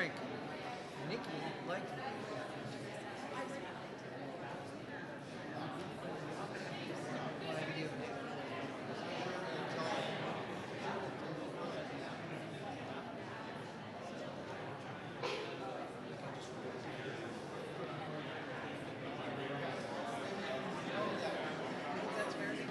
Frank, Nikki liked me. What I do? That's fair, Nikki.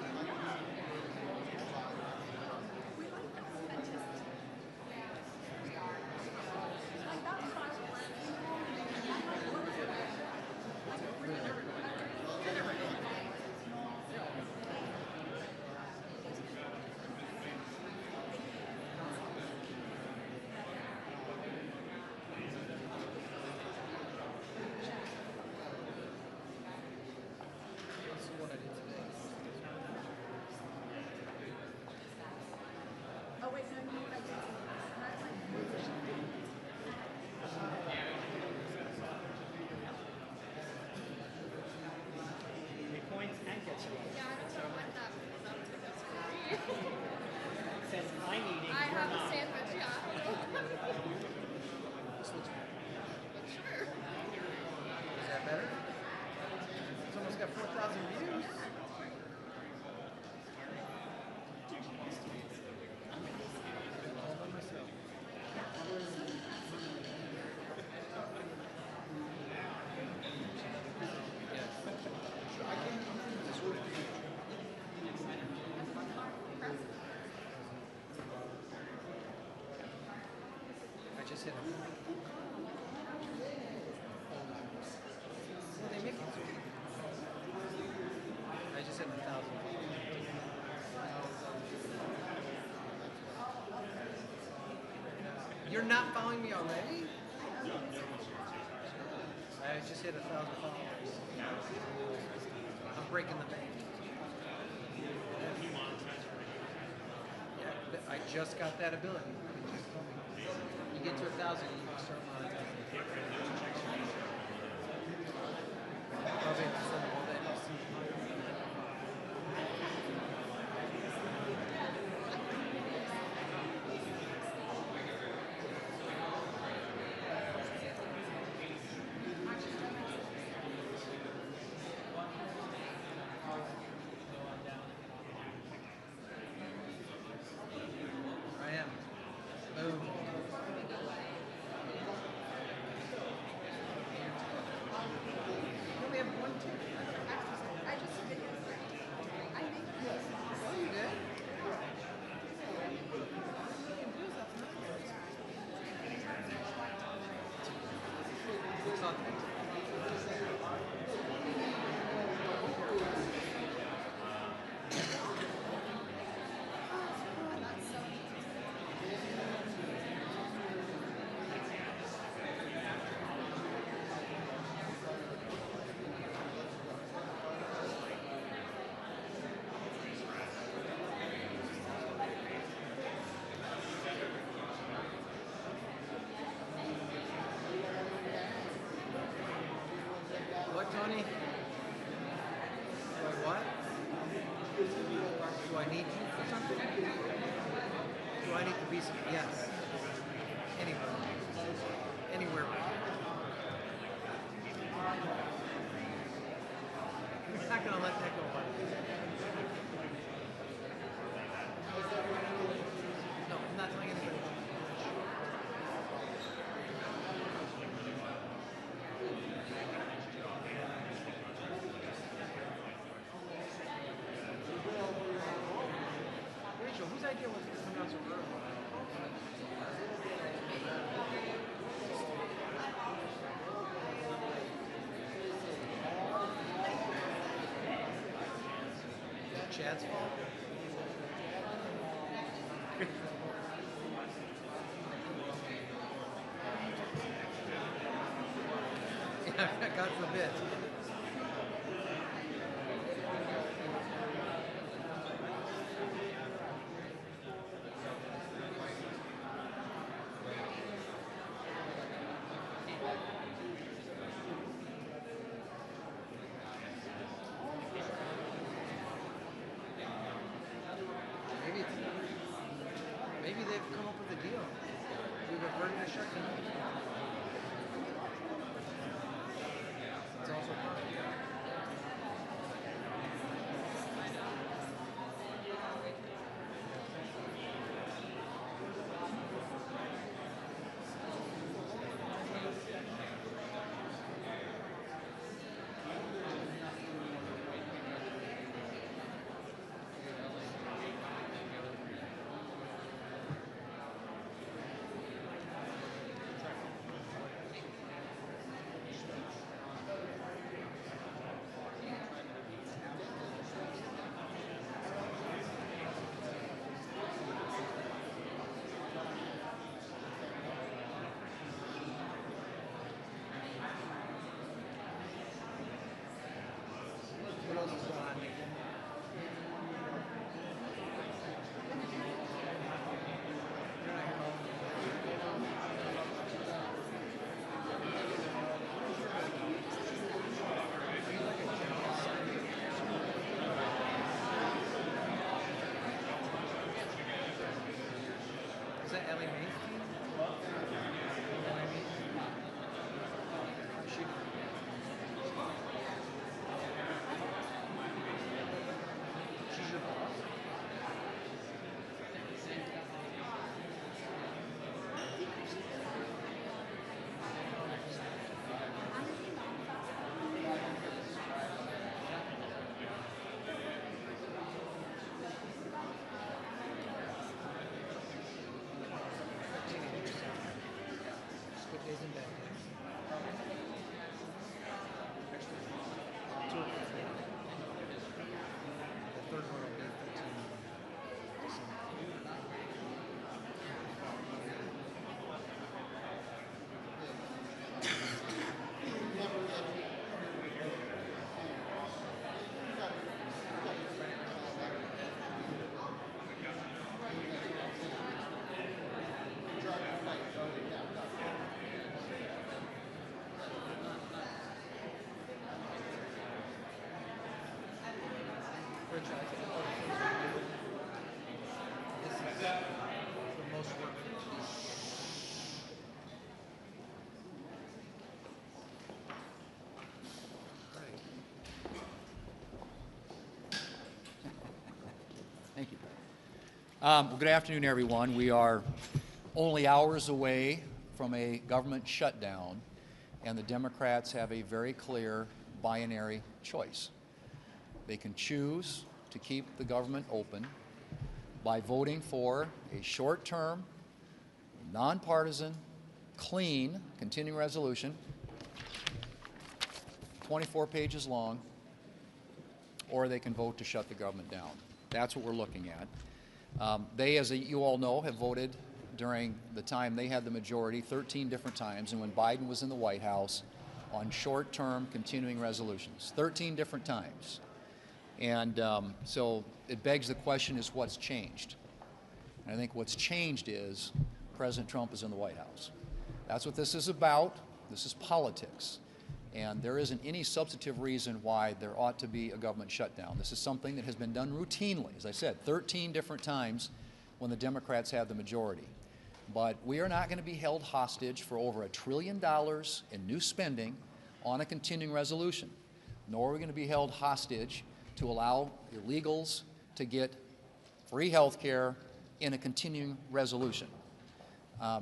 Let's see what I did today. Oh wait, no, you know what I did? Three points and gets you Yeah, I don't know what that was up to this week. It says I'm eating. I you're have a not. sandwich, yeah. This looks better. But sure. Is that better? It's almost got 4,000 views. All by myself. I just hit him. Well, they make it so easy. I just hit 1,000. You're not following me already? I just hit 1,000 followers. I'm breaking the bank. Yeah, but I just got that ability. You get to 1,000, you can start monetizing. Probably have to send all that. I am. Boom. We have one, two. I just did it. I think Oh, you did? Looks authentic. What, Tony? Do I what? Do I need you for something? Do I need to be some? Yes. Anywhere. Anywhere. We're not going to let that go by. No, I'm not telling anybody. Rachel, whose idea was it to come out so early? Chad's fault? Yeah, God forbid. Maybe they've come up with a deal. We've averted a shutdown. It's also part of it. What else is going on, Nathan? You're not here. Are you like a general secretary? Is that Ellie Mae's team? You know what I mean? How's she doing? She's your boss? Teenagers. Just good days and bad days. Two of them. The third one will be 13 December. Rich, I think all the things we do, this is the most work we do. Right. Thank you. Well, good afternoon, everyone. We are only hours away from a government shutdown, and the Democrats have a very clear binary choice. They can choose to keep the government open by voting for a short-term, nonpartisan, clean, continuing resolution, 24 pages long, or they can vote to shut the government down. That's what we're looking at. They, as you all know, have voted during the time they had the majority 13 different times, and when Biden was in the White House, on short-term continuing resolutions, 13 different times. And so it begs the question is what's changed? And I think what's changed is President Trump is in the White House. That's what this is about. This is politics. And there isn't any substantive reason why there ought to be a government shutdown. This is something that has been done routinely, as I said, 13 different times when the Democrats had the majority. But we are not going to be held hostage for over $1 trillion in new spending on a continuing resolution, nor are we going to be held hostage to allow illegals to get free health care in a continuing resolution.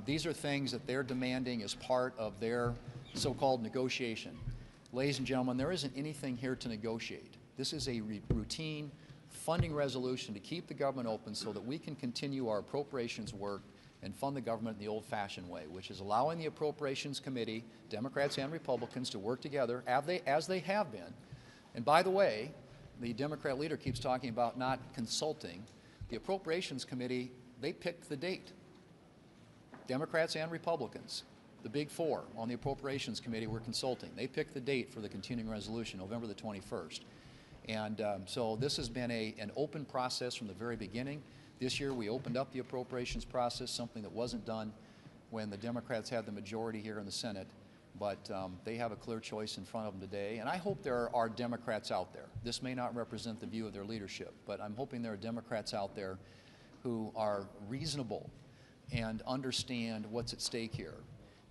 These are things that they're demanding as part of their so-called negotiation. Ladies and gentlemen, there isn't anything here to negotiate. This is a routine funding resolution to keep the government open so that we can continue our appropriations work and fund the government in the old-fashioned way, which is allowing the Appropriations Committee, Democrats and Republicans, to work together as they have been. And by the way, the Democrat leader keeps talking about not consulting. The Appropriations Committee, they picked the date. Democrats and Republicans, the big four on the Appropriations Committee were consulting. They picked the date for the continuing resolution, November the 21st. And so this has been an open process from the very beginning. This year we opened up the appropriations process, something that wasn't done when the Democrats had the majority here in the Senate. But they have a clear choice in front of them today. And I hope there are Democrats out there. This may not represent the view of their leadership, but I'm hoping there are Democrats out there who are reasonable and understand what's at stake here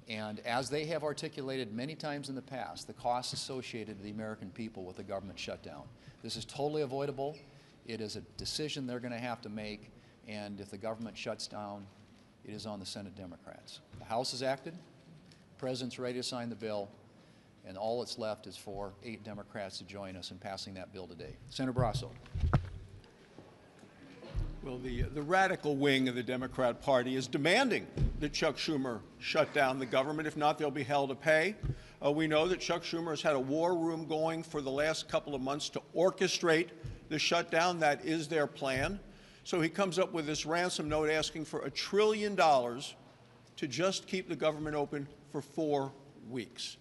And as they have articulated many times in the past, the costs associated to the American people with the government shutdown. This is totally avoidable. It is a decision they're going to have to make, and if the government shuts down, it is on the Senate Democrats. The House has acted, the President's ready to sign the bill, and all that's left is for 8 Democrats to join us in passing that bill today. Senator Barrasso. Well, the radical wing of the Democrat Party is demanding that Chuck Schumer shut down the government. If not, they'll be held to pay. We know that Chuck Schumer has had a war room going for the last couple of months to orchestrate the shutdown. That is their plan. So he comes up with this ransom note asking for $1 trillion to just keep the government open for 4 weeks.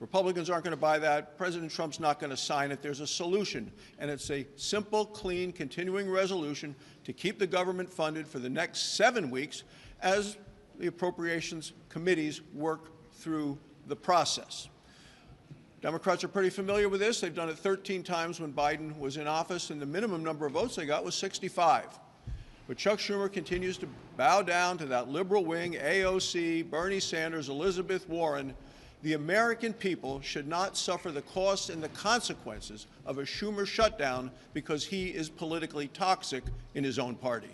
Republicans aren't going to buy that. President Trump's not going to sign it. There's a solution, and it's a simple, clean, continuing resolution to keep the government funded for the next 7 weeks as the appropriations committees work through the process. Democrats are pretty familiar with this. They've done it 13 times when Biden was in office, and the minimum number of votes they got was 65. But Chuck Schumer continues to bow down to that liberal wing, AOC, Bernie Sanders, Elizabeth Warren. The American people should not suffer the costs and the consequences of a Schumer shutdown because he is politically toxic in his own party.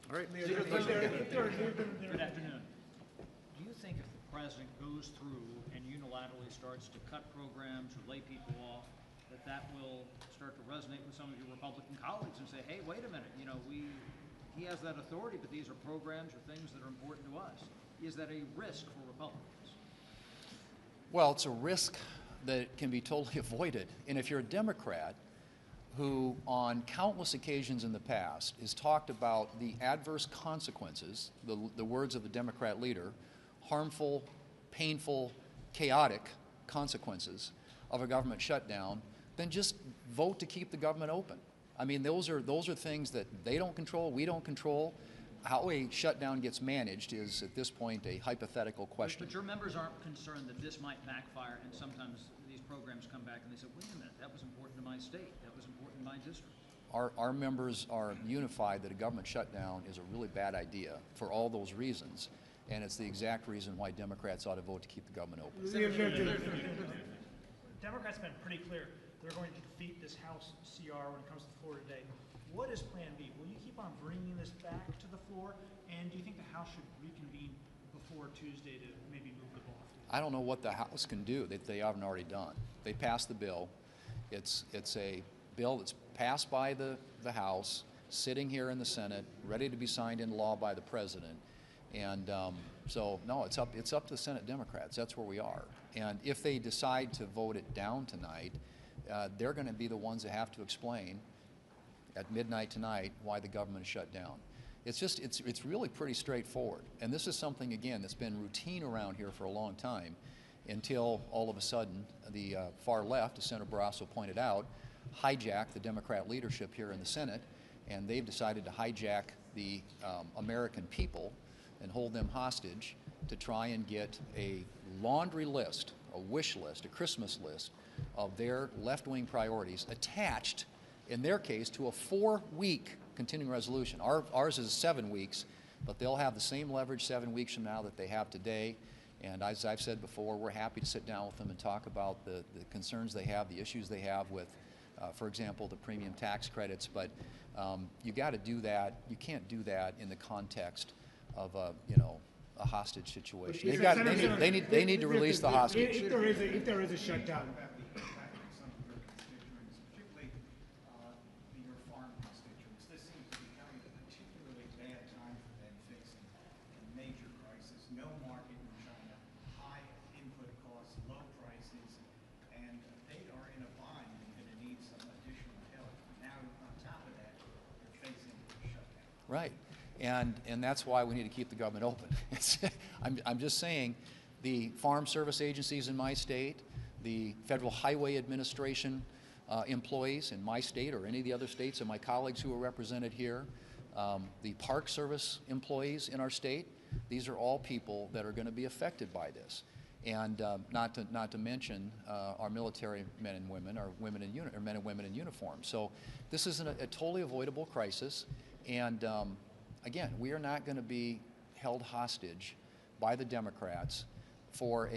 All right, Mayor. Good afternoon. Do you think if the president goes through and unilaterally starts to cut programs or lay people off, that that will start to resonate with some of your Republican colleagues and say, hey, wait a minute, you know, he has that authority, but these are programs or things that are important to us. Is that a risk for Republicans? Well, it's a risk that can be totally avoided. And if you're a Democrat who on countless occasions in the past has talked about the adverse consequences, the words of the Democrat leader, harmful, painful, chaotic consequences of a government shutdown, then just vote to keep the government open. I mean, those are things that they don't control, we don't control. How a shutdown gets managed is, at this point, a hypothetical question. But your members aren't concerned that this might backfire, and sometimes these programs come back and they say, wait a minute, that was important to my state, that was important to my district. Our members are unified that a government shutdown is a really bad idea for all those reasons, and it's the exact reason why Democrats ought to vote to keep the government open. Democrats have been pretty clear they're going to defeat this House CR when it comes to the floor today. What is Plan B? Will you keep on bringing this back to the floor? And do you think the House should reconvene before Tuesday to maybe move the ball? I don't know what the House can do that they haven't already done. They passed the bill. It's a bill that's passed by the House, sitting here in the Senate, ready to be signed into law by the President. And so, no, it's up to the Senate Democrats. That's where we are. And if they decide to vote it down tonight, they're going to be the ones that have to explain at midnight tonight why the government is shut down. It's really pretty straightforward. And this is something, again, that's been routine around here for a long time until all of a sudden the far left, as Senator Barrasso pointed out, hijacked the Democrat leadership here in the Senate, and they've decided to hijack the American people and hold them hostage to try and get a laundry list, a wish list, a Christmas list of their left-wing priorities attached, in their case, to a 4-week continuing resolution. Ours is 7 weeks, but they'll have the same leverage 7 weeks from now that they have today. And as I've said before, we're happy to sit down with them and talk about the concerns they have, the issues they have with, for example, the premium tax credits. But you got to do that. You can't do that in the context of a hostage situation. They need to release the hostage. If there is a shutdown, particularly your farm constituents, this seems to be coming at a particularly bad time for them, facing a major crisis, no market in China, high input costs, low prices, and they are in a bind and going to need some additional help. Now, on top of that, they're facing a shutdown. Right. And that's why we need to keep the government open. I'm just saying the farm service agencies in my state, the Federal Highway Administration employees in my state or any of the other states and my colleagues who are represented here, the Park Service employees in our state, these are all people that are going to be affected by this. And not to mention our military men and women, or men and women in uniform. So this is a totally avoidable crisis. And again, we are not going to be held hostage by the Democrats for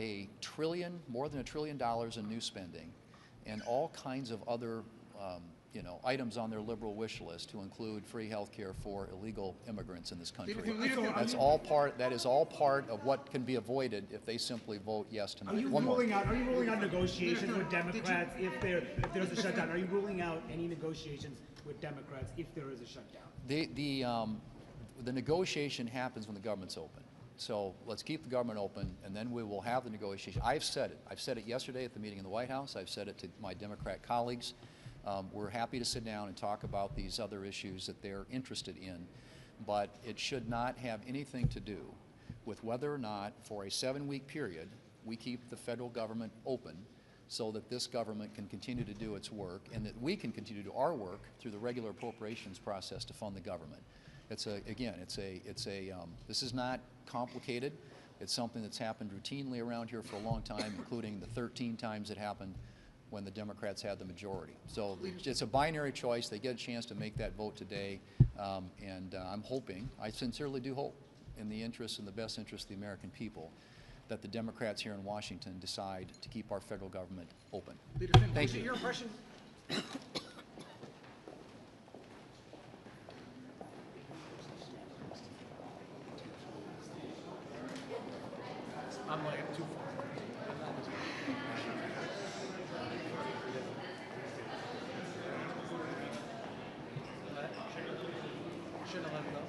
more than $1 trillion in new spending and all kinds of other items on their liberal wish list to include free health care for illegal immigrants in this country. That is all part of what can be avoided if they simply vote yes tonight. Are you ruling out negotiations with Democrats if there's a shutdown? Are you ruling out any negotiations with Democrats if there is a shutdown? The negotiation happens when the government's open. So let's keep the government open, and then we will have the negotiation. I've said it. I've said it yesterday at the meeting in the White House. I've said it to my Democrat colleagues. We're happy to sit down and talk about these other issues that they're interested in, but it should not have anything to do with whether or not, for a 7-week period, we keep the federal government open so that this government can continue to do its work and that we can continue to do our work through the regular appropriations process to fund the government. This is not complicated. It's something that's happened routinely around here for a long time, including the 13 times it happened when the Democrats had the majority. So it's a binary choice. They get a chance to make that vote today, and I'm hoping, I sincerely do hope, in the best interest of the American people, that the Democrats here in Washington decide to keep our federal government open. Thank you. Your impression? I'm like too far. Shouldn't have let him go.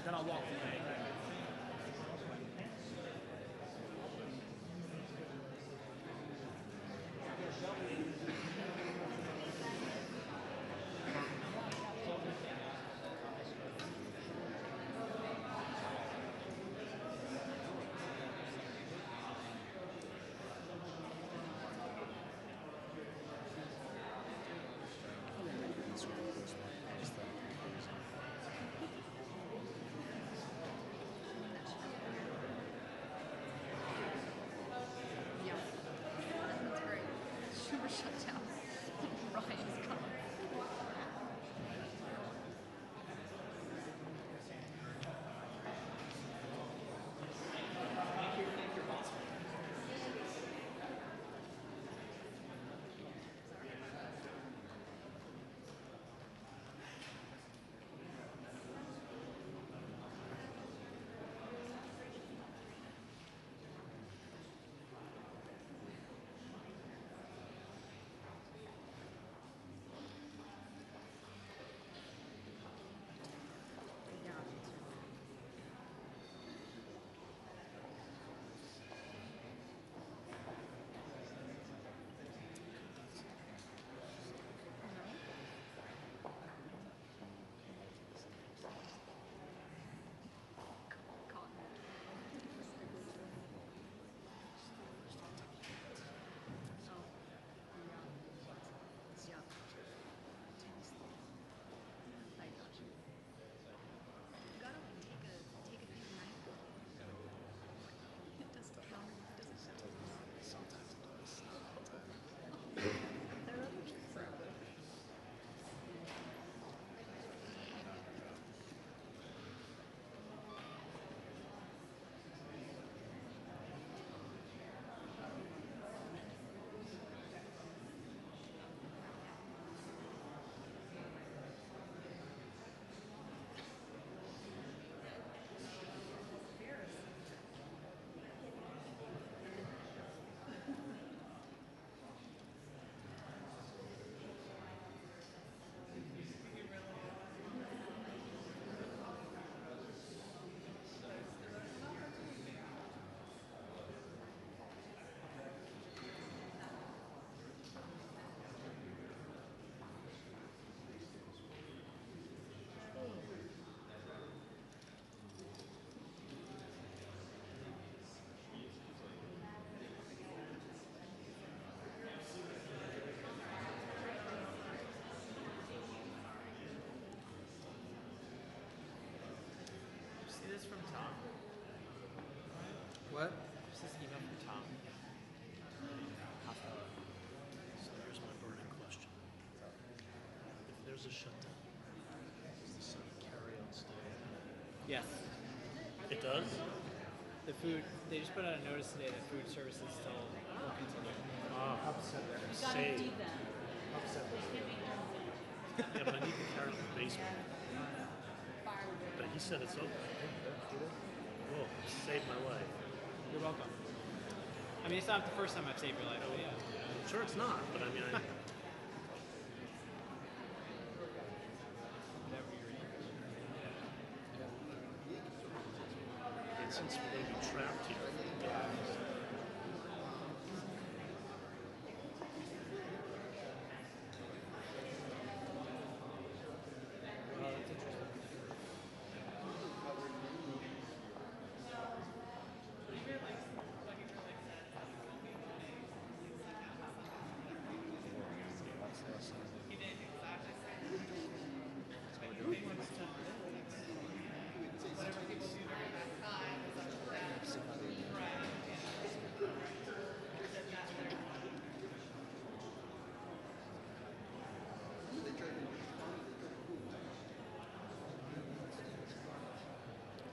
Then I'll walk away. this from Tom? What? Is this email from Tom? So here's my burning question. If there's a shutdown, does the city carry on staying? Yes. It does? The food, they just put out a notice today that food services still will continue. Ah, save. Yeah, but I need the carrot in the basement. But he said it's open. Whoa, saved my life. You're welcome. I mean, it's not the first time I've saved your life, but yeah. I'm sure it's not, but I mean, Whatever you're eating. and since we're going to be trapped here, Well, that's interesting.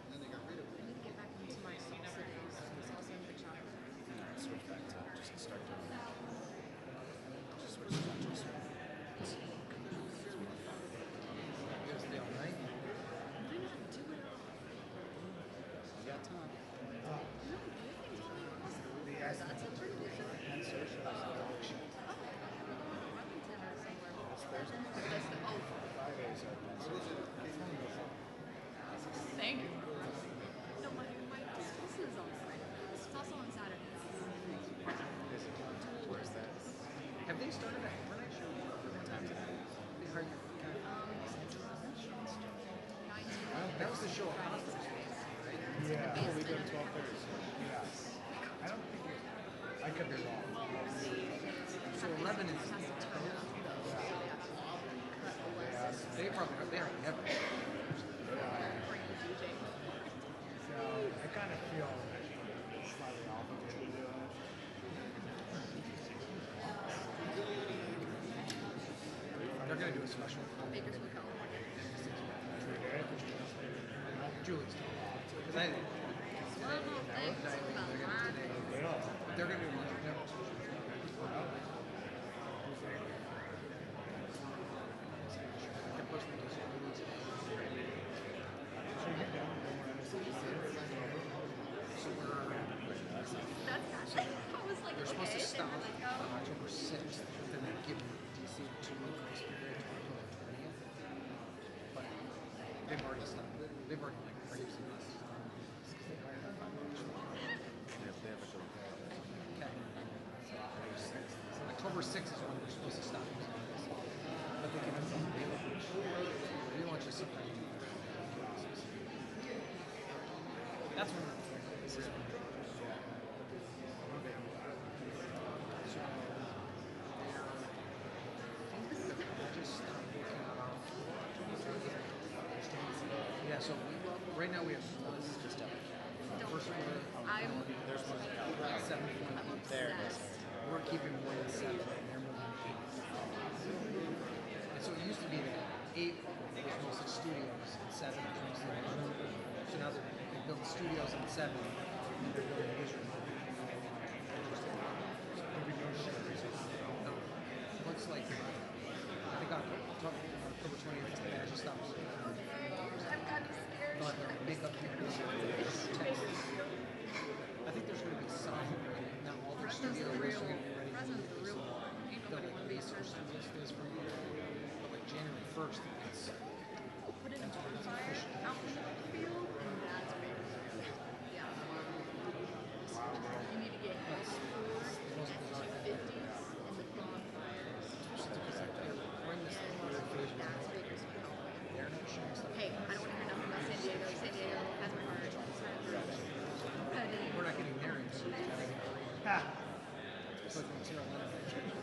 I need to get back into my salsa days. Salsa and bachata. Switch back to just start doing just switch to just Stay all night. Why not do it all? you got time. No, you can tell me possible. That's a pretty good show. Arlington or somewhere. Fridays are Thank you. No, my salsa is on Friday. It's also on Saturday. Where's that? Have they started a overnight show? They heard you. That was the show. Yeah. We go to 12:30. Yes. I don't think it, I could be wrong. So 11 is. They probably are there. Never. So I kind of feel slightly obligated to do it. They're gonna do a special. Bakersfield, California. Julie's still on. Because I didn't. Well, thanks. They're gonna do a lunch. No. They're pushing it to So we're. I was like, They're supposed to okay. stop And they're on like, October 6th, but then they're giving DC 2 week grace period to October 20th. But they've already stopped. They've already like raised us. They have a good Okay. So October 6th is when we're supposed to stop. But they give us some we want you some. That's when yeah, so right now we have one just up. First one, There's one out 7 there. It is. We're keeping more than 7 and they're moving 8. And so it used to be that 8 was mostly studios and 7 was mostly so now they build studios on 7 and they're building newsrooms. No. Looks like I think October 20th it just stops. They'll have their makeup people. I think there's going to be some, not all their studios are ready. President's the real one. Ain't They'll nobody like want to be release their first. studios for this for you. But like January 1st, it's Put it in bonfire out in the field, and that's big. Yeah. You need to get high schoolers and F-250s and the bonfires. we're in this thing where That's Bakersfield, California. they're not showing stuff. Hey, I don't want to hear nothing about San Diego. San Diego has my heart. We're not getting there until we have Ha! it's like material manufacturing.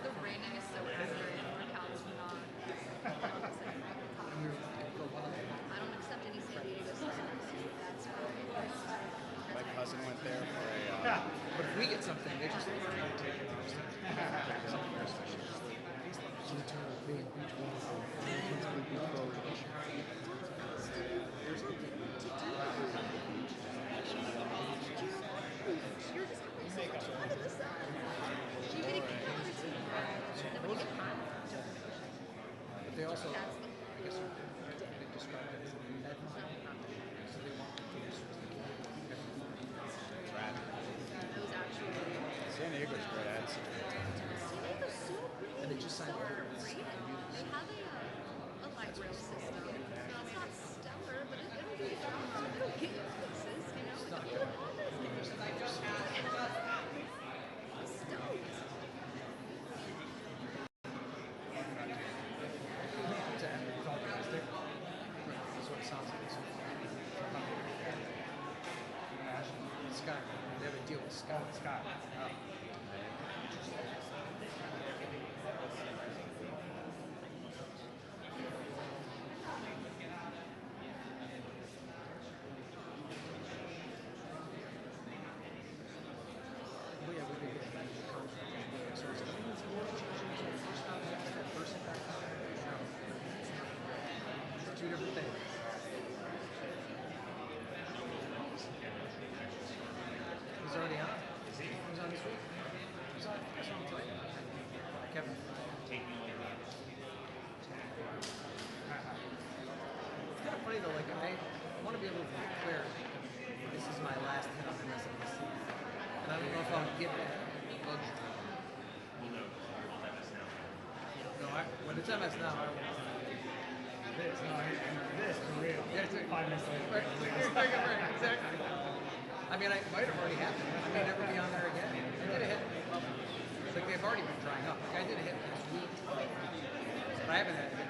The raining is so accurate. Like how it's not. we get something, they just take it. But they also, I guess, they describe it as a med mine. So they want the producers to San Diego's great ads. and they just signed a They have a light rail system. Now, it's not stellar, but it'll do the job. It'll get you places, you know? It's not good. That's what it sounds like. Sky. They have a deal with Sky. Sky. Well, yeah, we did get that contract. So it's two different things. He's already on. He's on this week. He's on. I saw him today. Kevin. It's kind of funny though. Like I want to be able to declare this is my last hit on MSNBC, and I don't know if I'll get that luxury. No, when it's MS now, I don't want This, no, this for real. Yeah, it's 5 minutes later. right, exactly. I mean, I might have already happened. I may never be on there again. I did a hit. It's like they've already been drying up. Like I did a hit last week, but I haven't had a hit.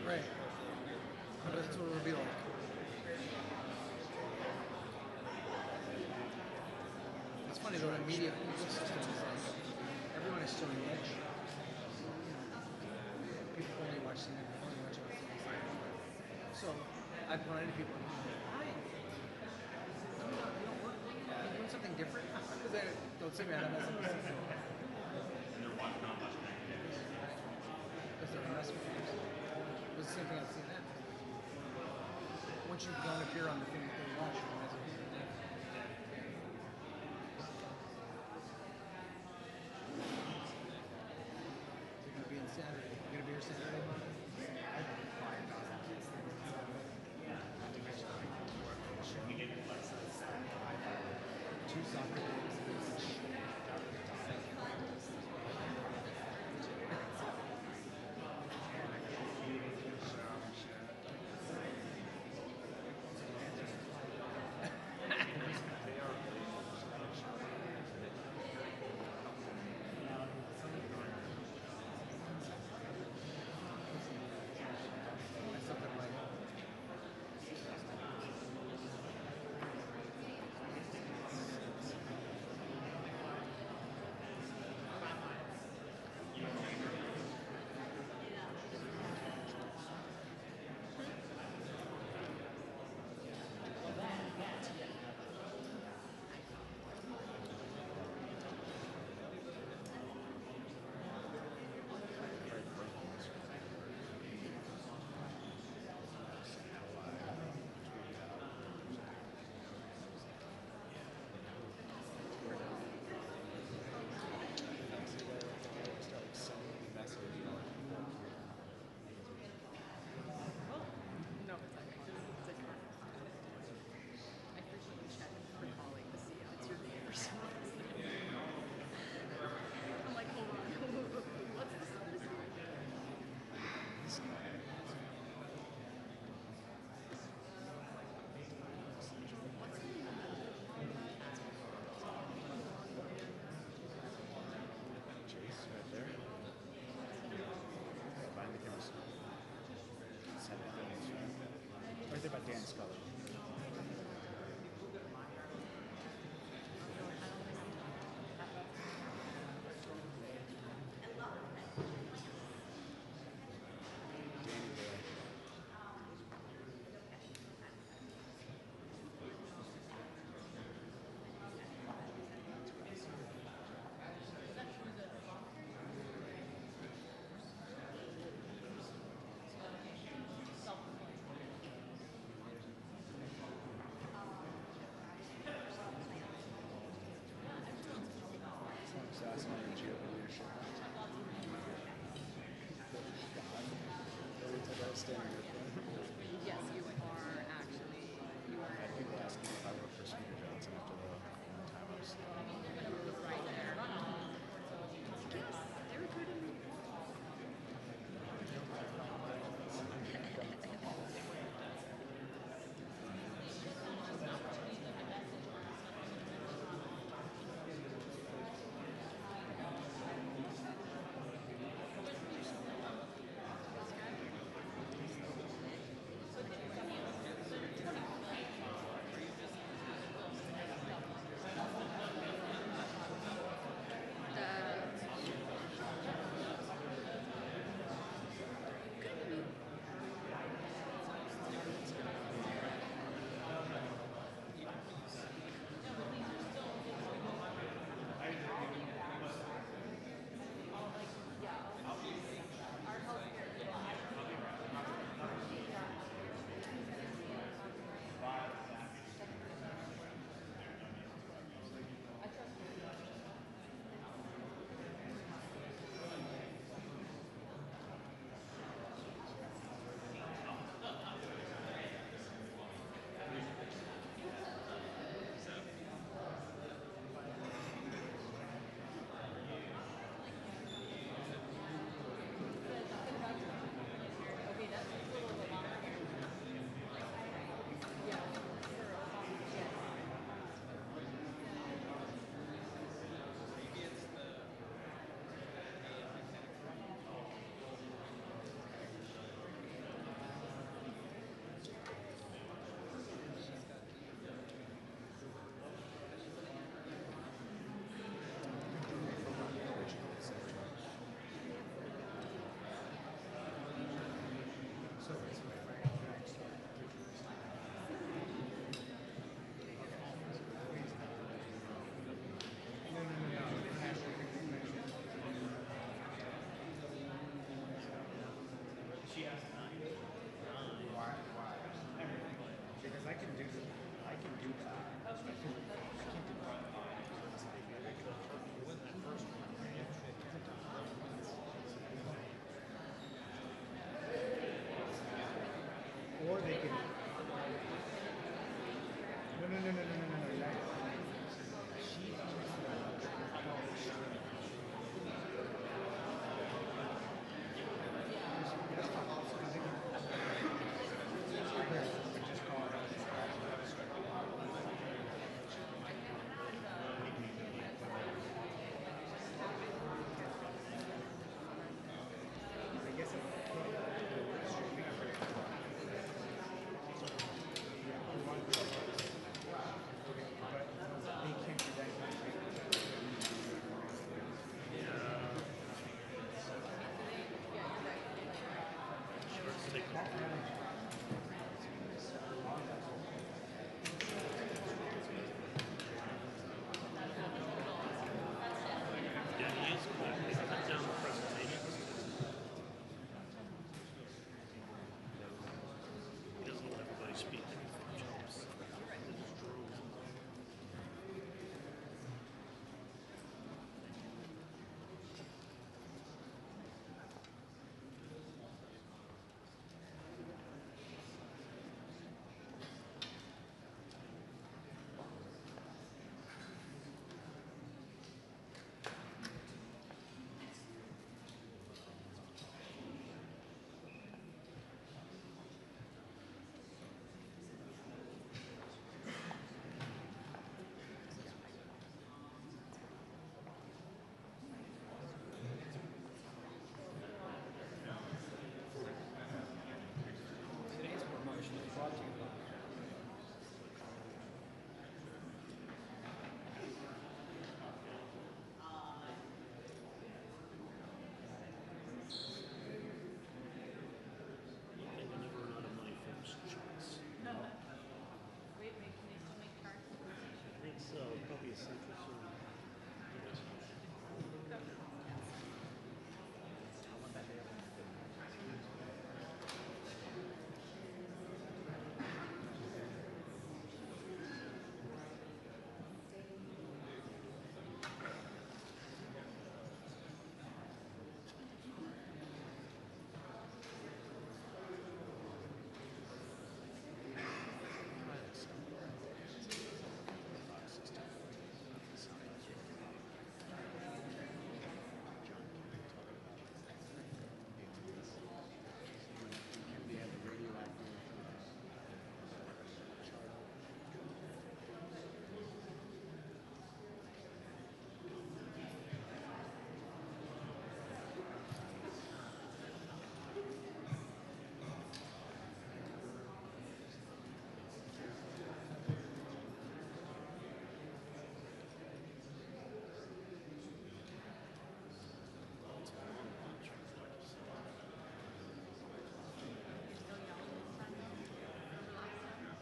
Right. But that's what it'll be like. It's funny though, the media ecosystem is like, everyone is so niche. People only watch CNN, only watch MSNBC. So, I've run into people, hi, you don't work, are you doing something different? Because they don't see me on MSNBC. Because they're investment firms. It was the same thing on CNN. Once you don't appear on the thing that they watch, you might as well. You're gonna be in Saturday. You're gonna be here Saturday morning. Two soccer games. Something like Right there by Dan Scully. Yeah, he is quick. He cut down the presentations. He doesn't let everybody speak. Jumps. Today's promotion is brought to you by They will never run out of money for insurance. Wait, can they still make cards? I think so. Probably a central soon.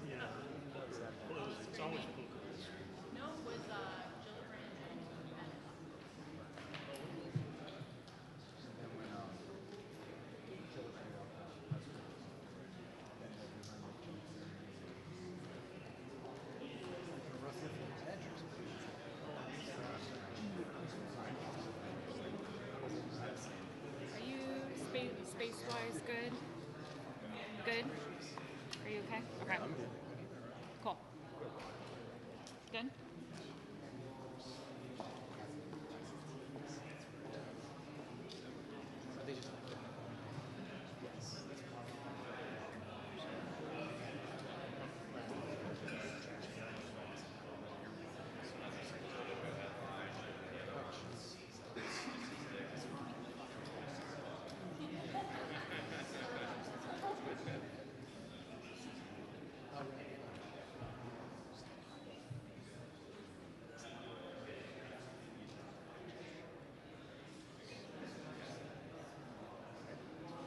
Yeah. Well, it's always poker. No, with Gillibrand and Bennett. Are you space-wise good? Good? Are you okay? Okay. I'm good. Cool. Good?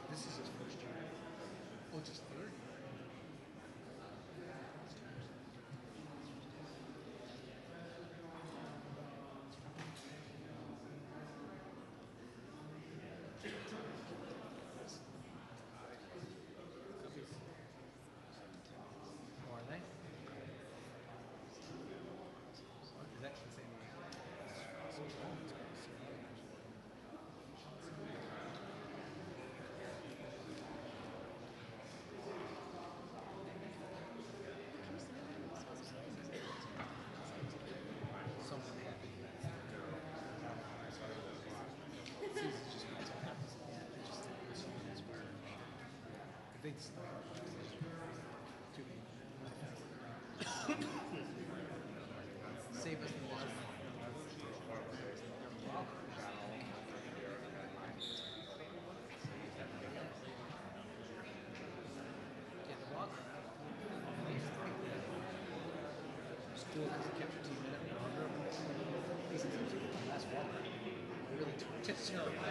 This is his first year. Oh, just third? Oh, are they? Is that the same way? Something happened. Season just went so fast. Yeah, it just it's so inspiring. I think it's too save us the water. Yeah, the walk. It's cool because it kept your team in it longer. These teams are the last walk. Really just cutting down.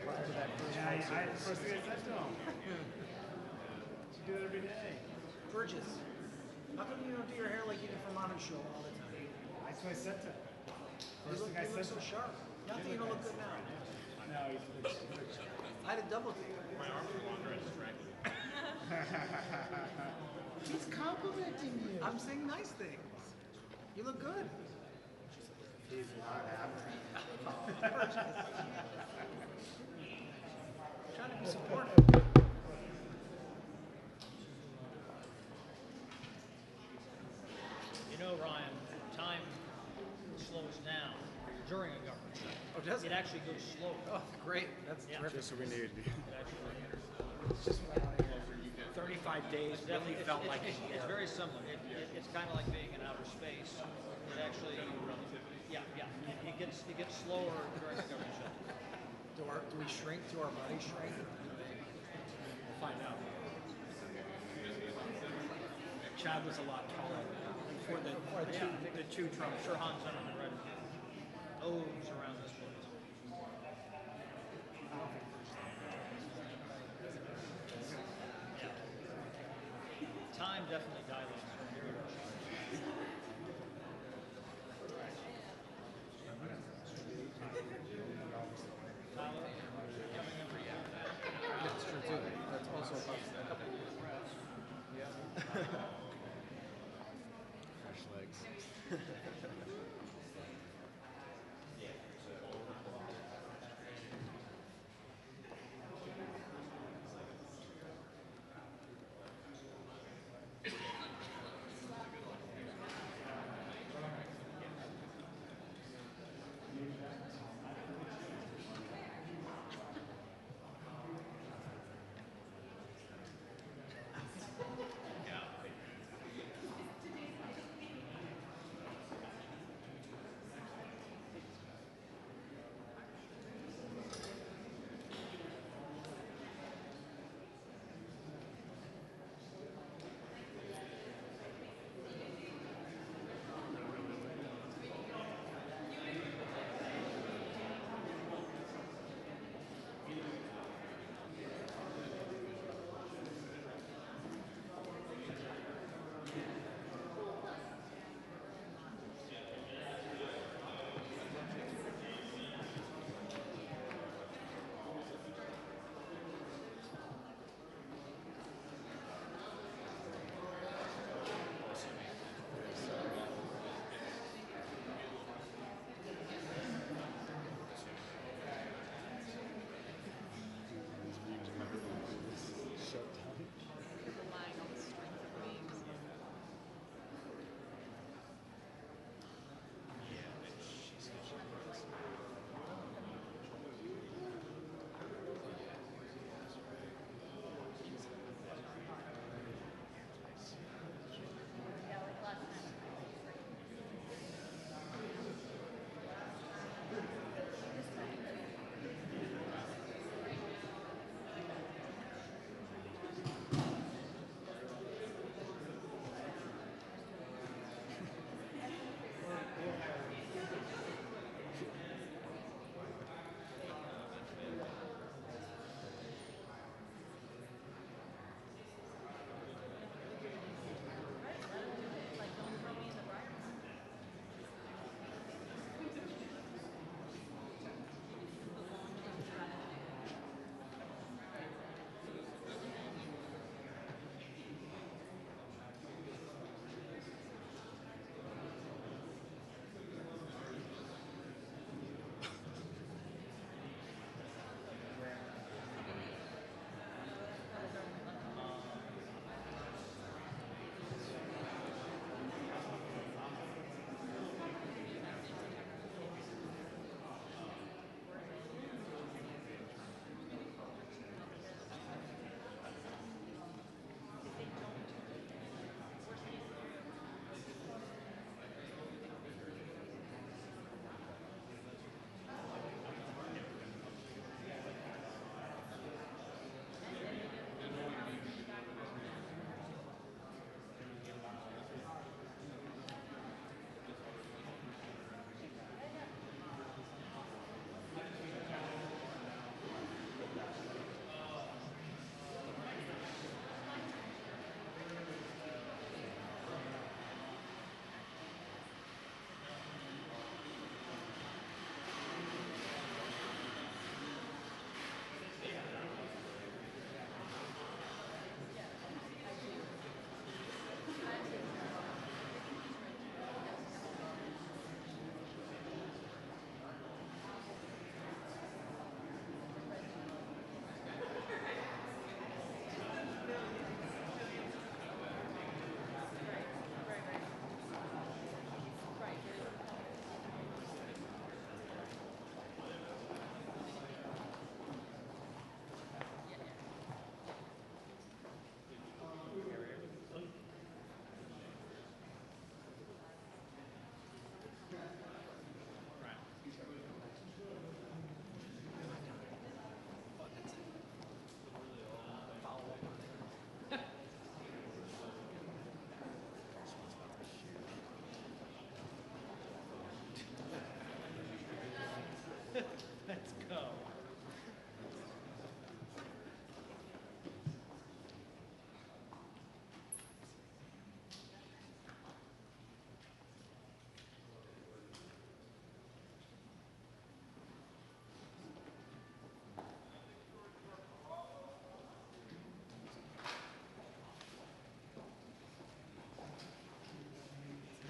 after that first Yeah, first thing I said to him. You do it every day. Burgess, how come you don't do your hair like you did for Manu Show all the time? That's what I said to him. You First look, thing I you look said so to him. sharp. Not that you don't look good now. No, he's I had a double take. My arms are longer, I just drag it. He's complimenting you. I'm saying nice things. You look good. He's not happy. Trying to be supportive. You know, Ryan, time slows down during a government shutdown. Oh, does it? It actually goes slower. Oh, great. That's Yeah. terrific. Just what we need. It actually, It's just what I want to hear. 35 days it's really definitely- felt it's, like it's, a it's year. very similar. It's kind of like being in outer space. It actually, yeah. It gets slower during a government shutdown. Do we shrink? Do our bodies shrink? We'll find out. Chad was a lot taller before the two Trump. I'm sure Hans Zimmerman read O's around this place. Yeah. Time definitely dilates from here to there. Tyler, coming in for you. That's true too. That's also about a couple of years. Fresh legs.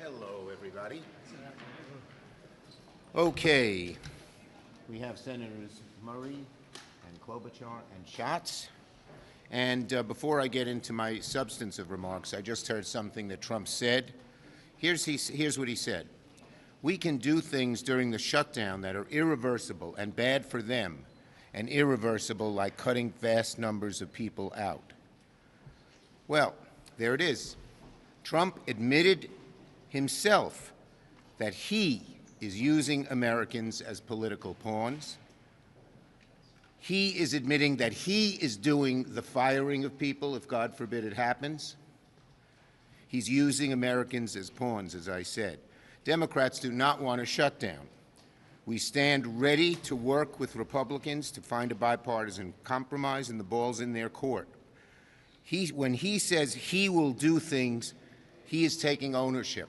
Hello, everybody. Okay. We have Senators Murray and Klobuchar and Schatz. And before I get into my substantive remarks, I just heard something that Trump said. Here's what he said. We can do things during the shutdown that are irreversible and bad for them, and irreversible like cutting vast numbers of people out. Well, there it is. Trump admitted himself that he is using Americans as political pawns. He is admitting that he is doing the firing of people if, God forbid, it happens. He's using Americans as pawns, as I said. Democrats do not want a shutdown. We stand ready to work with Republicans to find a bipartisan compromise, and the ball's in their court. When he says he will do things, he is taking ownership.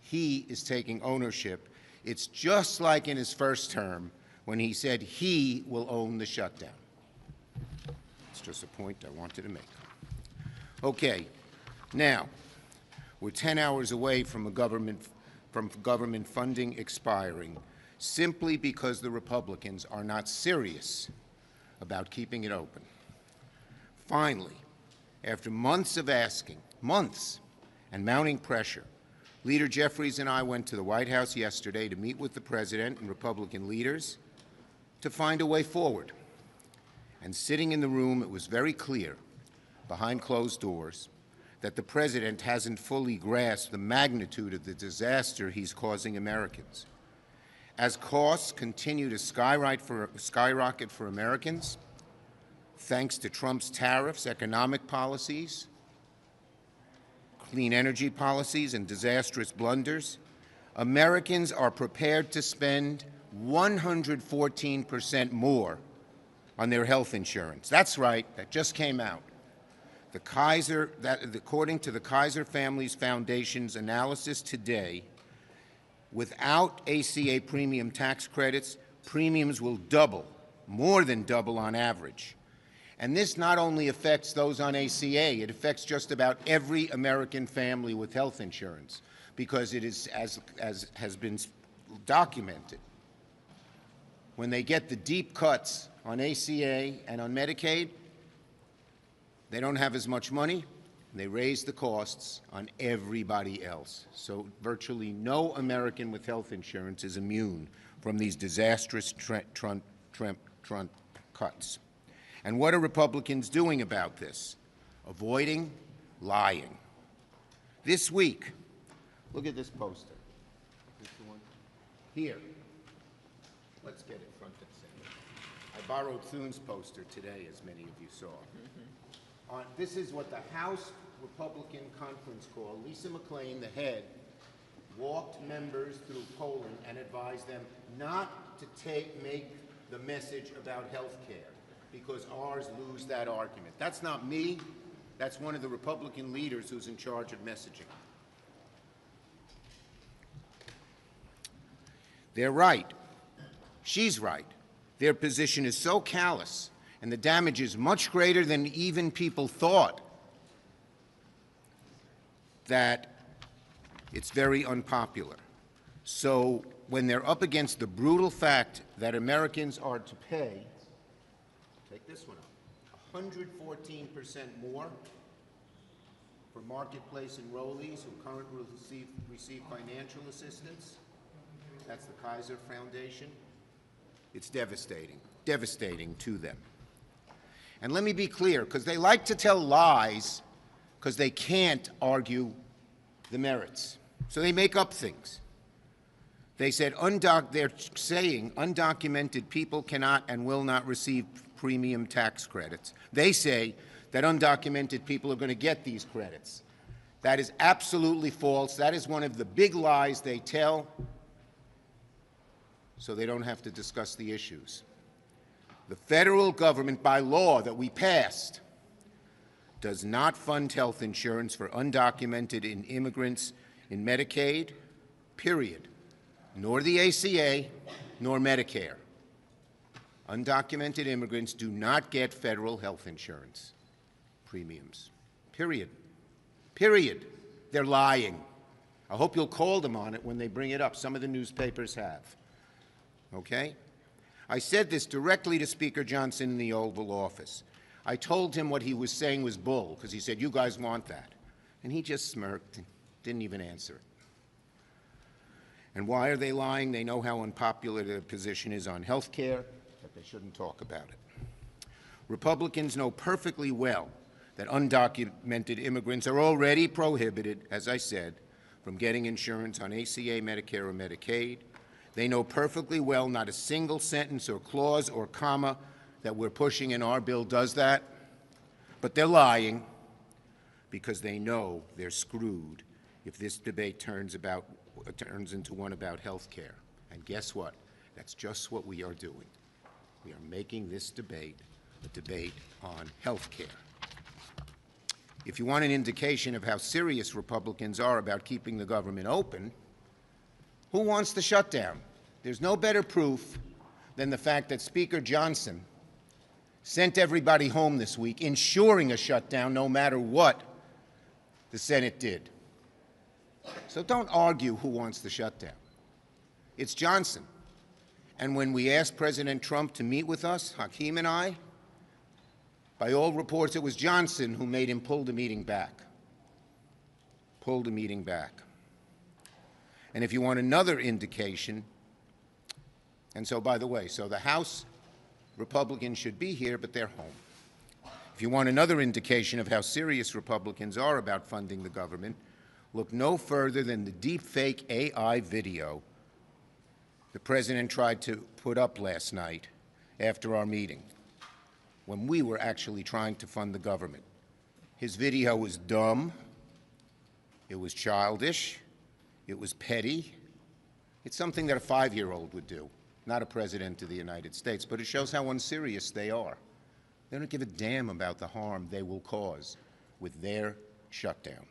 He is taking ownership. It's just like in his first term when he said he will own the shutdown. It's just a point I wanted to make. Okay, now, we're 10 hours away from government funding expiring simply because the Republicans are not serious about keeping it open. Finally, after months of asking, months, and mounting pressure, Leader Jeffries and I went to the White House yesterday to meet with the President and Republican leaders to find a way forward. And sitting in the room, it was very clear, behind closed doors, that the President hasn't fully grasped the magnitude of the disaster he's causing Americans. As costs continue to skyrocket for Americans, thanks to Trump's tariffs, economic policies, clean energy policies, and disastrous blunders, Americans are prepared to spend 114% more on their health insurance. That's right, that just came out. According to the Kaiser Families Foundation's analysis today, without ACA premium tax credits, premiums will double, more than double on average. And this not only affects those on ACA, it affects just about every American family with health insurance, because it is, as has been documented, when they get the deep cuts on ACA and on Medicaid, they don't have as much money, and they raise the costs on everybody else. So virtually no American with health insurance is immune from these disastrous Trump cuts. And what are Republicans doing about this? Avoiding lying. This week, look at this poster. This the one? Here. Let's get it front and center. I borrowed Thune's poster today, as many of you saw. This is what the House Republican Conference called. Lisa McClain, the head, walked members through polling and advised them not to make the message about health care, because ours lose that argument. That's not me. That's one of the Republican leaders who's in charge of messaging. They're right. She's right. Their position is so callous, and the damage is much greater than even people thought, that it's very unpopular. So when they're up against the brutal fact that Americans are to pay, take this one up, 114% more for marketplace enrollees who currently receive financial assistance. That's the Kaiser Foundation. It's devastating to them. And let me be clear, because they like to tell lies because they can't argue the merits. So they make up things. They said, they're saying undocumented people cannot and will not receive premium tax credits. They say that undocumented people are going to get these credits. That is absolutely false. That is one of the big lies they tell, so they don't have to discuss the issues. The federal government, by law that we passed, does not fund health insurance for undocumented immigrants in Medicaid, period, nor the ACA, nor Medicare. Undocumented immigrants do not get federal health insurance premiums, period. Period. They're lying. I hope you'll call them on it when they bring it up. Some of the newspapers have. Okay? I said this directly to Speaker Johnson in the Oval Office. I told him what he was saying was bull, because he said, you guys want that. And he just smirked and didn't even answer it. And why are they lying? They know how unpopular their position is on health care, that they shouldn't talk about it. Republicans know perfectly well that undocumented immigrants are already prohibited, as I said, from getting insurance on ACA, Medicare, or Medicaid. They know perfectly well not a single sentence or clause or comma that we're pushing in our bill does that, but they're lying because they know they're screwed if this debate turns into one about health care. And guess what? That's just what we are doing. We are making this debate a debate on health care. If you want an indication of how serious Republicans are about keeping the government open, who wants the shutdown? There's no better proof than the fact that Speaker Johnson sent everybody home this week, ensuring a shutdown no matter what the Senate did. So don't argue who wants the shutdown. It's Johnson. And when we asked President Trump to meet with us, Hakeem and I, by all reports, it was Johnson who made him pull the meeting back. Pull the meeting back. And if you want another indication, and so, by the way, so the House Republicans should be here, but they're home. If you want another indication of how serious Republicans are about funding the government, look no further than the deepfake AI video the President tried to put up last night after our meeting, when we were actually trying to fund the government. His video was dumb, it was childish, it was petty. It's something that a 5-year-old would do, not a president of the United States, but it shows how unserious they are. They don't give a damn about the harm they will cause with their shutdown.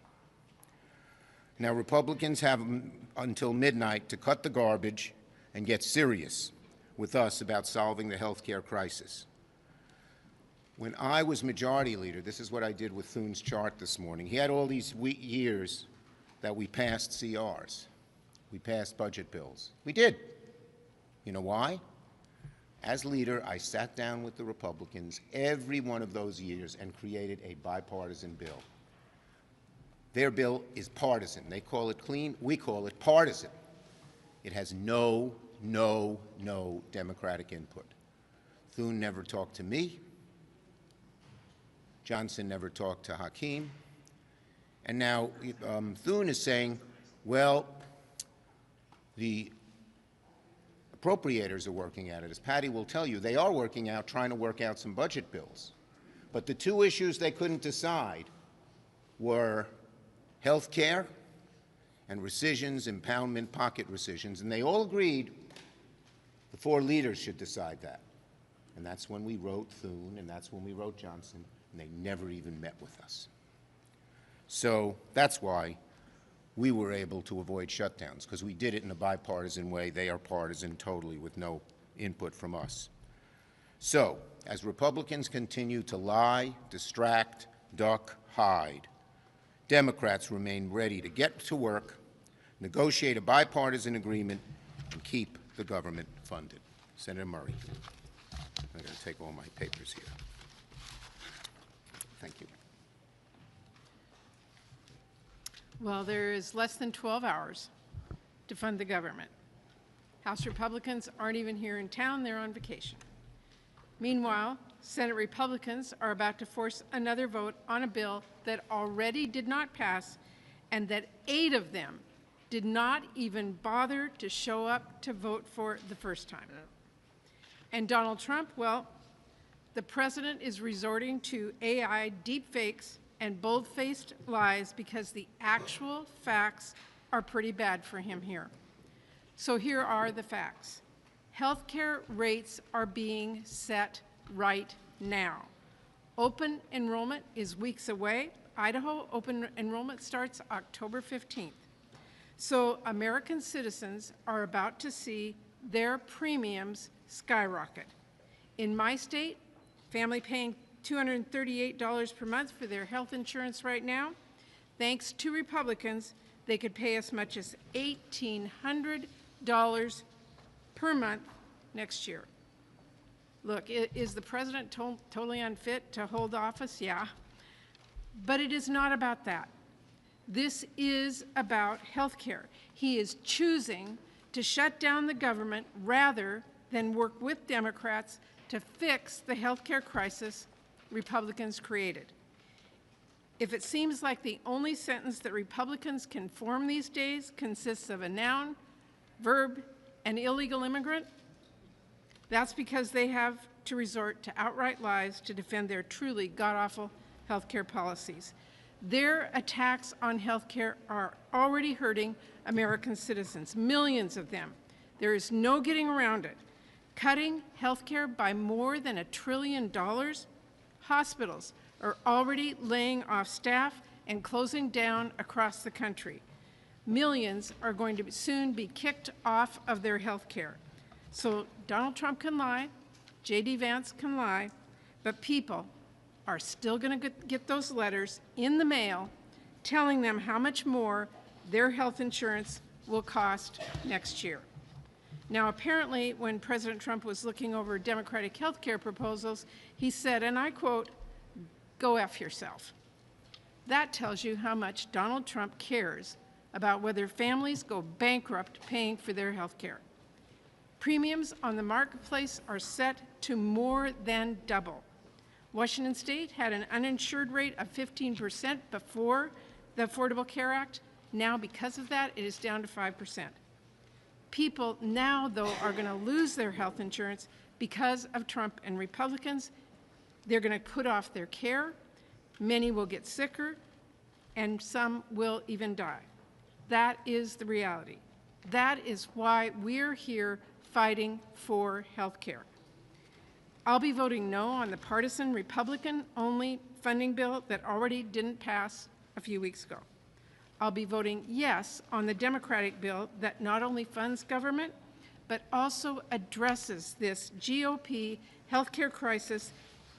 Now, Republicans have until midnight to cut the garbage and get serious with us about solving the health care crisis. When I was majority leader, this is what I did with Thune's chart this morning. He had all these years that we passed CRs. We passed budget bills. We did. You know why? As leader, I sat down with the Republicans every one of those years and created a bipartisan bill. Their bill is partisan. They call it clean. We call it partisan. It has no Democratic input. Thune never talked to me. Johnson never talked to Hakeem. And now Thune is saying, well, the appropriators are working at it. As Patty will tell you, they are trying to work out some budget bills. But the two issues they couldn't decide were health care and rescissions, impoundment, pocket rescissions. And they all agreed the 4 leaders should decide that. And that's when we wrote Thune, and that's when we wrote Johnson, and they never even met with us. So that's why we were able to avoid shutdowns, because we did it in a bipartisan way. They are partisan totally with no input from us. So as Republicans continue to lie, distract, duck, hide, Democrats remain ready to get to work, negotiate a bipartisan agreement, and keep the government funded. Senator Murray. I'm going to take all my papers here. Thank you. Well, there is less than 12 hours to fund the government. House Republicans aren't even here in town, they're on vacation. Meanwhile, Senate Republicans are about to force another vote on a bill that already did not pass and that 8 of them did not even bother to show up to vote for the first time. And Donald Trump, well, the president is resorting to AI deepfakes and bold-faced lies because the actual facts are pretty bad for him here. So here are the facts. Healthcare rates are being set right now. Open enrollment is weeks away. Idaho open enrollment starts October 15th. So American citizens are about to see their premiums skyrocket. In my state, family paying $238 per month for their health insurance right now. Thanks to Republicans, they could pay as much as $1,800 per month next year. Look, is the president totally unfit to hold office? Yeah. But it is not about that. This is about health care. He is choosing to shut down the government rather than work with Democrats to fix the health care crisis Republicans created. If it seems like the only sentence that Republicans can form these days consists of a noun, verb, and illegal immigrant, that's because they have to resort to outright lies to defend their truly god-awful health care policies. Their attacks on health care are already hurting American citizens, millions of them. There is no getting around it. Cutting health care by more than $1 trillion, hospitals are already laying off staff and closing down across the country. Millions are going to soon be kicked off of their health care. So Donald Trump can lie, J.D. Vance can lie, but people are still going to get those letters in the mail telling them how much more their health insurance will cost next year. Now, apparently, when President Trump was looking over Democratic health care proposals, he said, and I quote, "Go F yourself." That tells you how much Donald Trump cares about whether families go bankrupt paying for their health care. Premiums on the marketplace are set to more than double. Washington State had an uninsured rate of 15% before the Affordable Care Act. Now, because of that, it is down to 5%. People now, though, are going to lose their health insurance because of Trump and Republicans. They're going to put off their care. Many will get sicker, and some will even die. That is the reality. That is why we're here fighting for health care. I'll be voting no on the partisan Republican-only funding bill that already didn't pass a few weeks ago. I'll be voting yes on the Democratic bill that not only funds government, but also addresses this GOP healthcare crisis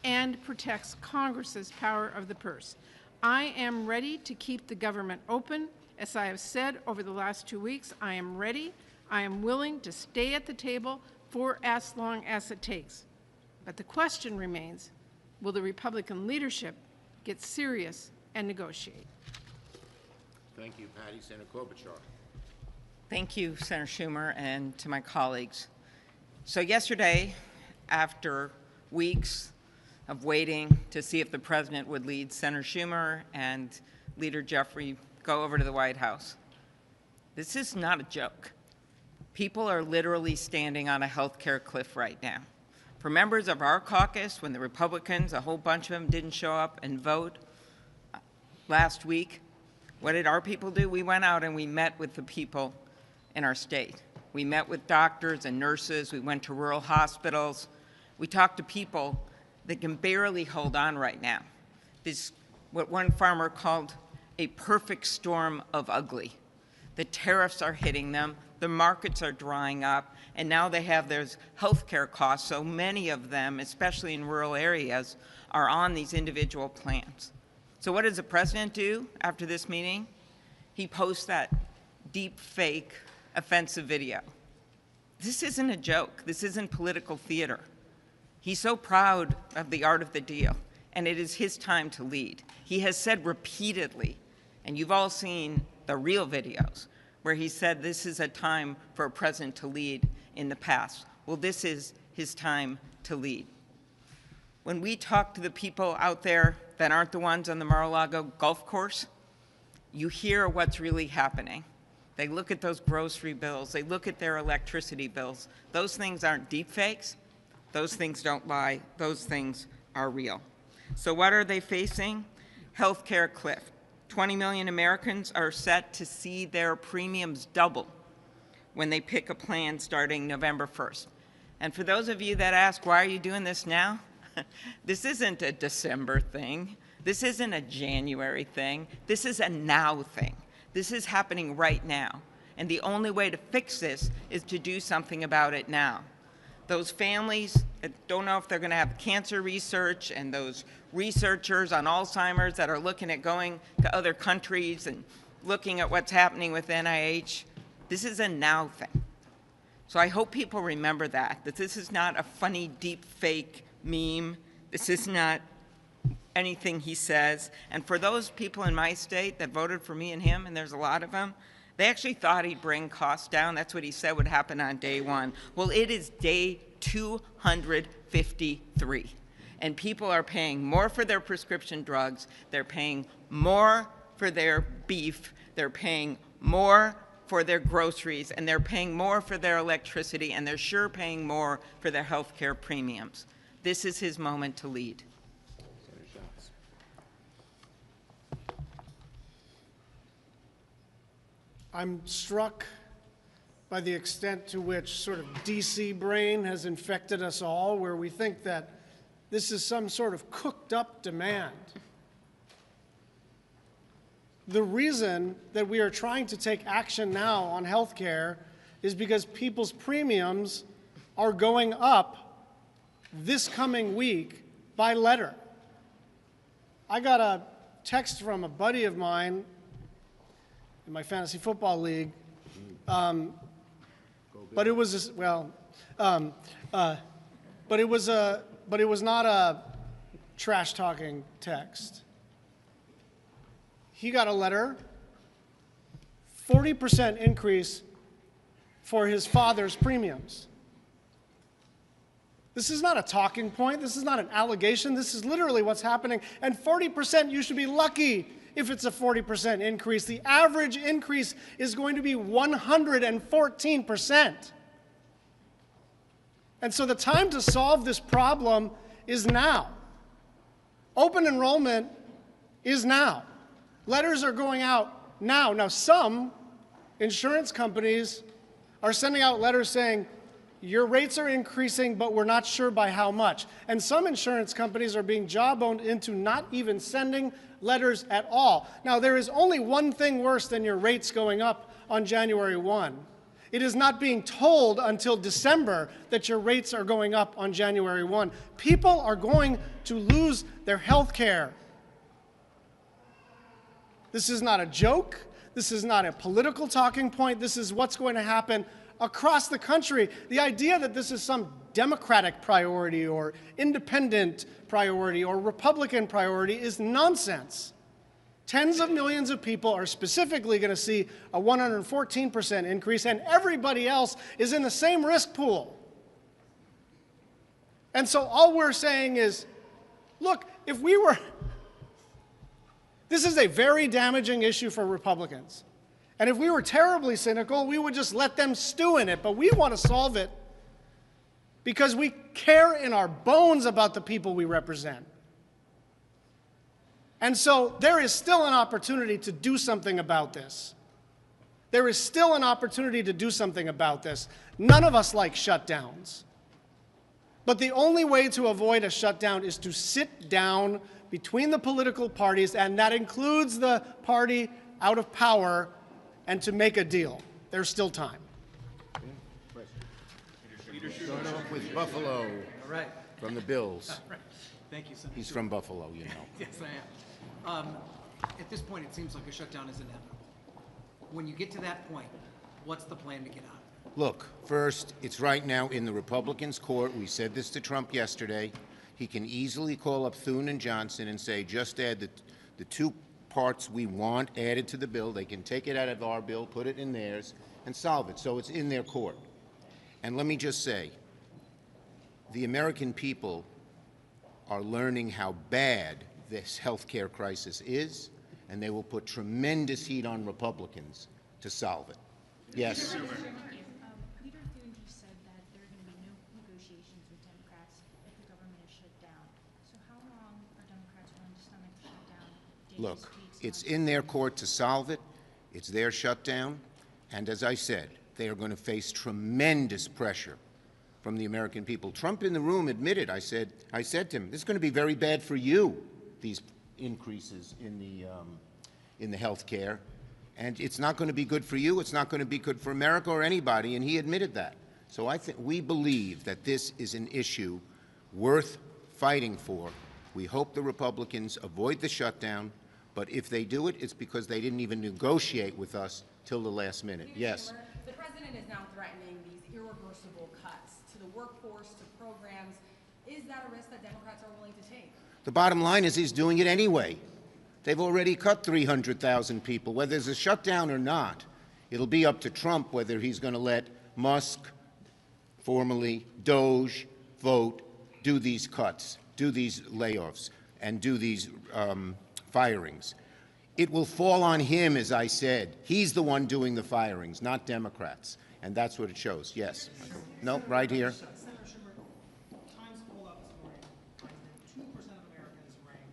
and protects Congress's power of the purse. I am ready to keep the government open. As I have said over the last 2 weeks, I am ready. I am willing to stay at the table for as long as it takes. But the question remains, will the Republican leadership get serious and negotiate? Thank you, Patty. Senator Klobuchar. Thank you, Senator Schumer, and to my colleagues. So yesterday, after weeks of waiting to see if the president would lead Senator Schumer and Leader Jeffrey go over to the White House, this is not a joke. People are literally standing on a healthcare cliff right now. For members of our caucus, when the Republicans, a whole bunch of them, didn't show up and vote last week, what did our people do? We went out and we met with the people in our state. We met with doctors and nurses. We went to rural hospitals. We talked to people that can barely hold on right now. This, what one farmer called a perfect storm of ugly. The tariffs are hitting them. The markets are drying up. And now they have their health care costs. So many of them, especially in rural areas, are on these individual plans. So what does the president do after this meeting? He posts that deep fake offensive video. This isn't a joke. This isn't political theater. He's so proud of the art of the deal, and it is his time to lead. He has said repeatedly, and you've all seen the real videos, where he said this is a time for a president to lead in the past. Well, this is his time to lead. When we talk to the people out there that aren't the ones on the Mar-a-Lago golf course, you hear what's really happening. They look at those grocery bills. They look at their electricity bills. Those things aren't deep fakes. Those things don't lie. Those things are real. So what are they facing? Healthcare cliff. 20 million Americans are set to see their premiums double when they pick a plan starting November 1st. And for those of you that ask, why are you doing this now? This isn't a December thing. This isn't a January thing. This is a now thing. This is happening right now. And the only way to fix this is to do something about it now. Those families that don't know if they're going to have cancer research, and those researchers on Alzheimer's that are looking at going to other countries and looking at what's happening with NIH, this is a now thing. So I hope people remember that this is not a funny deep fake meme. This is not anything he says. And for those people in my state that voted for me and him, and there's a lot of them, they actually thought he'd bring costs down. That's what he said would happen on day one. Well, it is day 253. And people are paying more for their prescription drugs. They're paying more for their beef. They're paying more for their groceries. And they're paying more for their electricity. And they're sure paying more for their health care premiums. This is his moment to lead. I'm struck by the extent to which sort of DC brain has infected us all, where we think that this is some sort of cooked up demand. The reason that we are trying to take action now on health care is because people's premiums are going up this coming week by letter. I got a text from a buddy of mine in my fantasy football league, but it was but it was not a trash talking text. He got a letter, 40% increase for his father's premiums. This is not a talking point. This is not an allegation. This is literally what's happening. And 40%, you should be lucky if it's a 40% increase. The average increase is going to be 114%. And so the time to solve this problem is now. Open enrollment is now. Letters are going out now. Now, some insurance companies are sending out letters saying, your rates are increasing, but we're not sure by how much. And some insurance companies are being jawboned into not even sending letters at all. Now, there is only one thing worse than your rates going up on January 1. It is not being told until December that your rates are going up on January 1. People are going to lose their health care. This is not a joke. This is not a political talking point. This is what's going to happen across the country. The idea that this is some Democratic priority or independent priority or Republican priority is nonsense. Tens of millions of people are specifically going to see a 114% increase, and everybody else is in the same risk pool. And so all we're saying is, look, if we were... This is a very damaging issue for Republicans. And if we were terribly cynical, we would just let them stew in it. But we want to solve it because we care in our bones about the people we represent. And so there is still an opportunity to do something about this. There is still an opportunity to do something about this. None of us like shutdowns. But the only way to avoid a shutdown is to sit down between the political parties, and that includes the party out of power, and to make a deal. There's still time. Start off with Buffalo. All right. From the Bills. All right. Thank you, Senator. He's from Buffalo, you know. Yes, I am. At this point, it seems like a shutdown is inevitable. When you get to that point, what's the plan to get out of it? Look, first, it's right now in the Republicans' court. We said this to Trump yesterday. He can easily call up Thune and Johnson and say, just add the two parts we want added to the bill. They can take it out of our bill, put it in theirs, and solve it. So it's in their court. And let me just say, the American people are learning how bad this health care crisis is, and they will put tremendous heat on Republicans to solve it. Yes? Leader Thune just said that there are going to be no negotiations with Democrats if the government is shut down. So how long are Democrats willing to stomach the shutdown? Look, it's in their court to solve it. It's their shutdown. And as I said, they are going to face tremendous pressure from the American people. Trump in the room admitted, I said to him, this is going to be very bad for you, these increases in the health care. And it's not going to be good for you. It's not going to be good for America or anybody. And he admitted that. So I think we believe that this is an issue worth fighting for. We hope the Republicans avoid the shutdown, But if they do it, it's because they didn't even negotiate with us till the last minute. Leader Yes. Schumer, the president is now threatening these irreversible cuts to the workforce, to programs. Is that a risk that Democrats are willing to take? The bottom line is he's doing it anyway. They've already cut 300,000 people. Whether there's a shutdown or not, it'll be up to Trump whether he's going to let Musk, formerly Doge, vote, do these cuts, do these layoffs, and do these firings. It will fall on him, as I said. He's the one doing the firings, not Democrats. And that's what it shows. Yes. No, right here. Senator Schumer, Times poll out this morning finds that 2% of Americans rank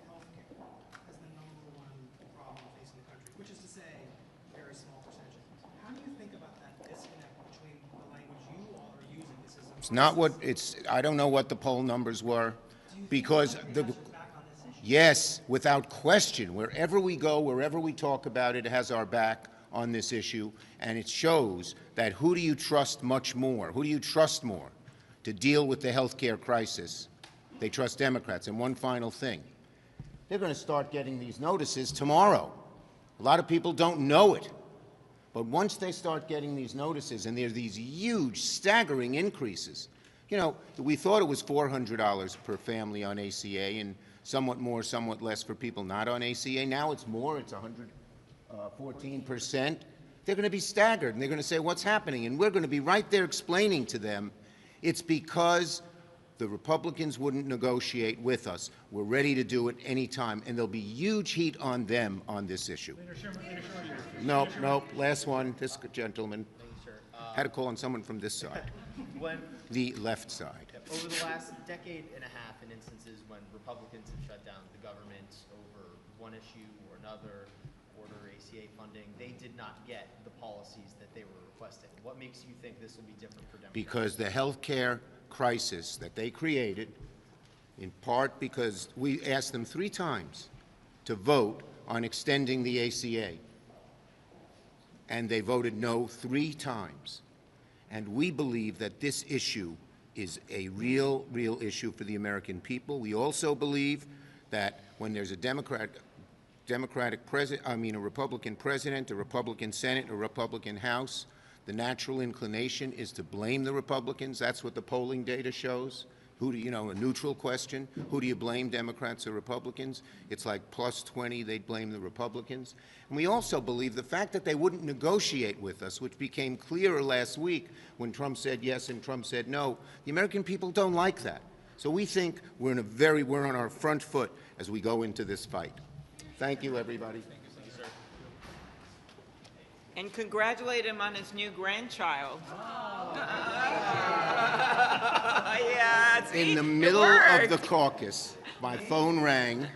healthcare as the #1 problem facing the country, which is to say, a very small percentage. How do you think about that disconnect between the language you all are using? This is It's not what it's, I don't know what the poll numbers were, because yes, without question, wherever we go, wherever we talk about it, it has our back on this issue, and it shows that who do you trust much more? Who do you trust more to deal with the health care crisis? They trust Democrats. And one final thing, they're going to start getting these notices tomorrow. A lot of people don't know it. But once they start getting these notices, and there's these huge, staggering increases, you know, we thought it was $400 per family on ACA and somewhat more, somewhat less for people not on ACA. Now it's more, it's 114%. They're going to be staggered, and they're going to say, what's happening? And we're going to be right there explaining to them, it's because the Republicans wouldn't negotiate with us. We're ready to do it anytime, and there'll be huge heat on them on this issue. No, last one, this gentleman. Had to call on someone from this side, the left side. Over the last decade and a half, in instances when Republicans have shut down the government over one issue or another, order ACA funding, they did not get the policies that they were requesting. What makes you think this will be different for Democrats? Because the health care crisis that they created, in part because we asked them 3 times to vote on extending the ACA, and they voted no 3 times. And we believe that this issue is a real issue for the American people. We also believe that when there's a a Republican president, a Republican Senate, a Republican House, the natural inclination is to blame the Republicans. That's what the polling data shows. Who do you know, a neutral question, who do you blame, Democrats or Republicans? It's like +20, they'd blame the Republicans. And we also believe the fact that they wouldn't negotiate with us, which became clearer last week when Trump said yes and Trump said no, the American people don't like that. So we think we're on our front foot as we go into this fight. Thank you, everybody. Thank you, sir. And congratulate him on his new grandchild. Yeah, in the middle of the caucus, my phone rang,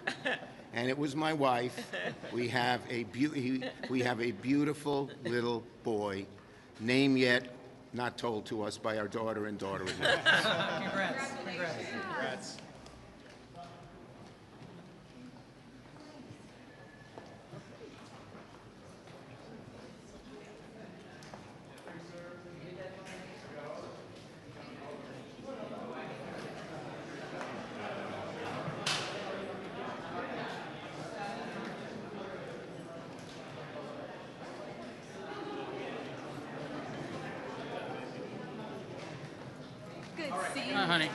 and it was my wife. We have a beautiful little boy, name yet not told to us by our daughter and daughter-in-law. Congrats. Congrats. Good. See you. Hi, honey.